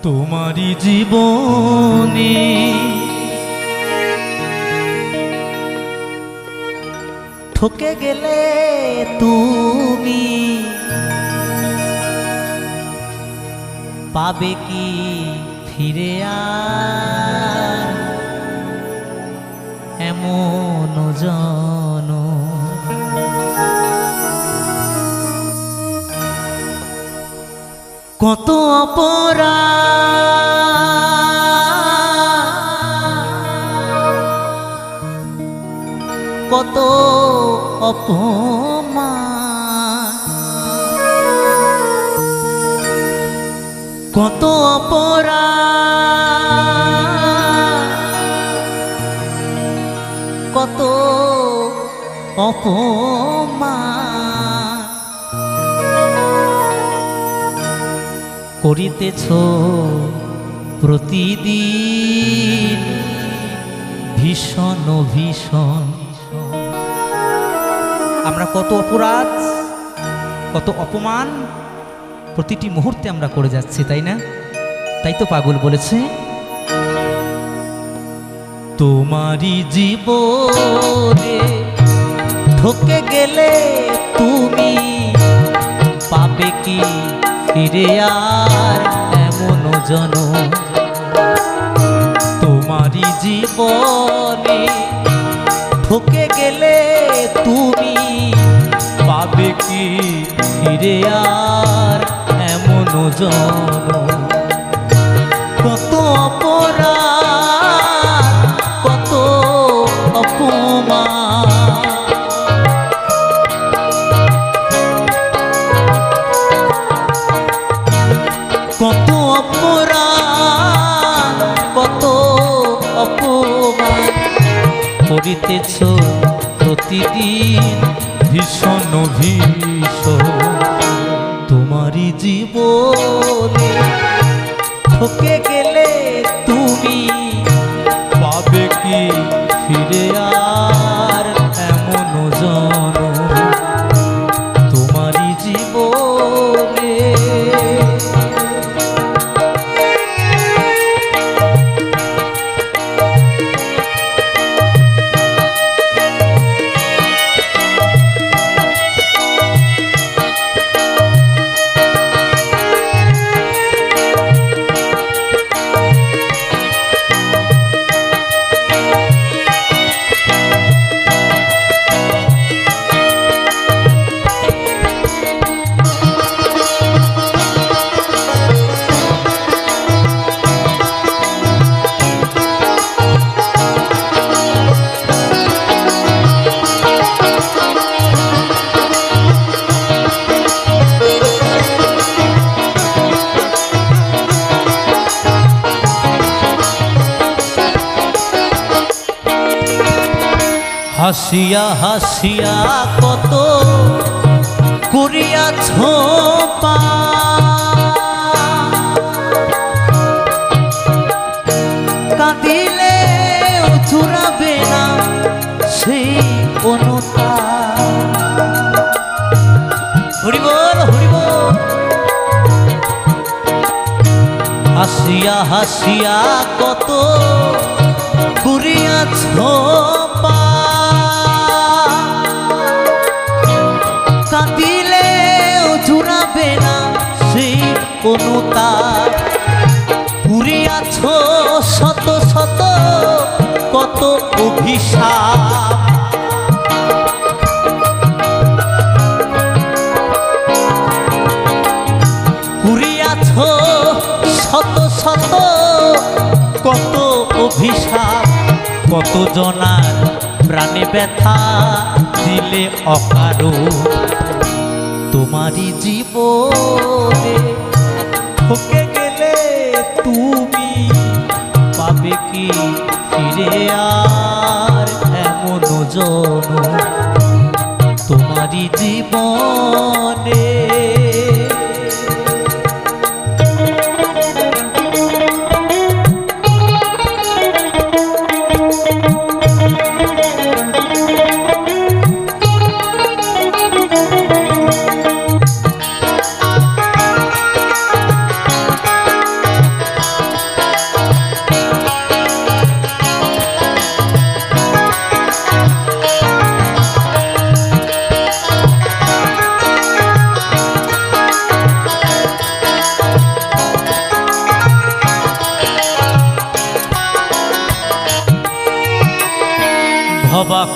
তোমারি জীবনে ঠকে গেলে তুমি পাবে কি ফিরে আর এমন জন কত অপরাধ কত অপমান কত অপরাধ কত অপমান করিতেছ প্রতিদিন ভীষণ ভীষণ। আমরা কত অপরাধ কত অপমান প্রতিটি মুহূর্তে আমরা করে যাচ্ছি, তাই না? তাই তো পাগল বলেছে তোমারি জীবনে ঠকে গেলে তুমি পাবে কি ফিরে আর এমন জন। তোমারি জীবনে ঠকে গেলে তুমি পাবে কি ফিরে আর এমন জন। কত অপরাধ কত অপমান কত অপরাধ কত অপমান করিতেছ প্রতিদিন ভীষণ ভীষণ। তোমারি জীবনে ঠকে গেলে তুমি পাবে কি ফিরে আর এমন জন। তোমারি জীবনে হাসিয়া হাসিয়া কত করিয়াছ কাঁদিলে চুরাবে না সেই অনুতা। হরিবল হরিবল। হাসিয়া হাসিয়া কত করিয়াছ কাঁদিলেও জুড়াবে না সেই অনুতা। পুরিয়াছ শত শত কত অভিশাপ পুরিয়াছ শত শত কত অভিশাপ কত জনার প্রাণে ব্যথা দিলে অকারণ। তোমারি জীবনে ঠকে গেলে তুমি পাবে কি ফিরে আর এমন জন। তোমারি জীবনে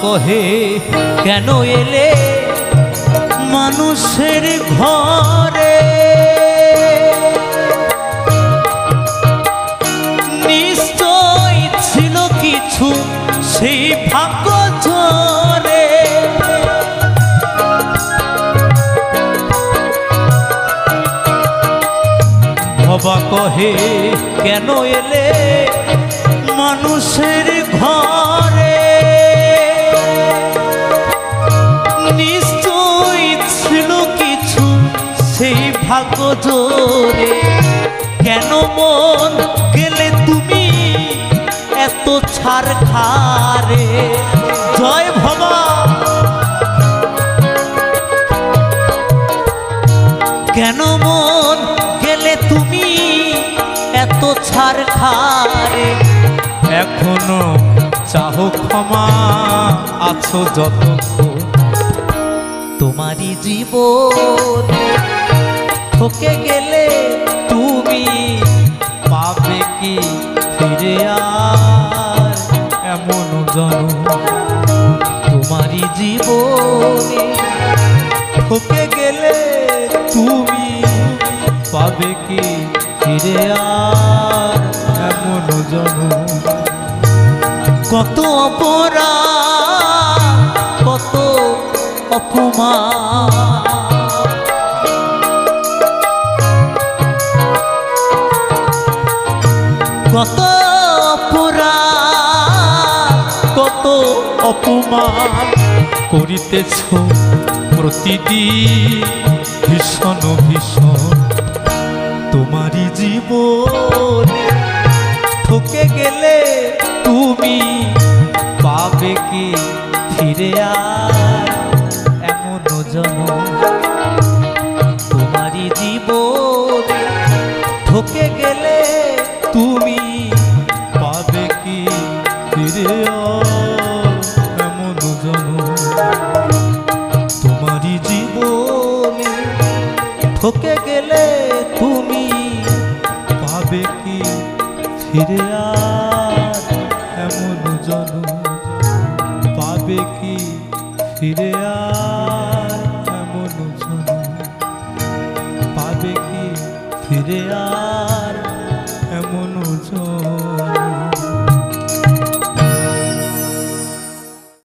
কহে কেন এলে মানুষের ঘরে, নিশ্চয় ছিল কিছু সেই ভাগ্য ঝরে। ভবা কহে কেন এলে মানুষের ঘরে, নিশ্চয় ছিল কিছু সেই ভাগ্য জোরে। কেন মন গেলে তুমি এত ছাড় খারে, জয় ভবা। কেন মন গেলে তুমি এত ছাড় খারে, এখনো চাহো ক্ষমা আছো যতক্ষণ তোমারই জীবনে। ঠকে গেলে তুমি পাবে কি ফিরে আর এমন জনম তোমারই জীবনে। ঠকে গেলে তুমি পাবে কি ফিরে আর এমন জনম। কত অপরাধ কত অপমান, কত অপরাধ কত অপমান করিতেছ প্রতিদিন ভীষণ ভীষণ তোমারই জীবনে। ঠকে গেলে তুমি পাবে কি ফিরে আর এমন জনম তোমারই জীবনে। ঠকে গেলে তুমি পাবে কি ফিরে আর এমন জনম তোমারই জীবনে। ঠকে গেলে তুমি পাবে কি ফিরে আর এমন জনম, পাবে কি ফিরে আর এমন জনম, পাবে কি ফিরে আর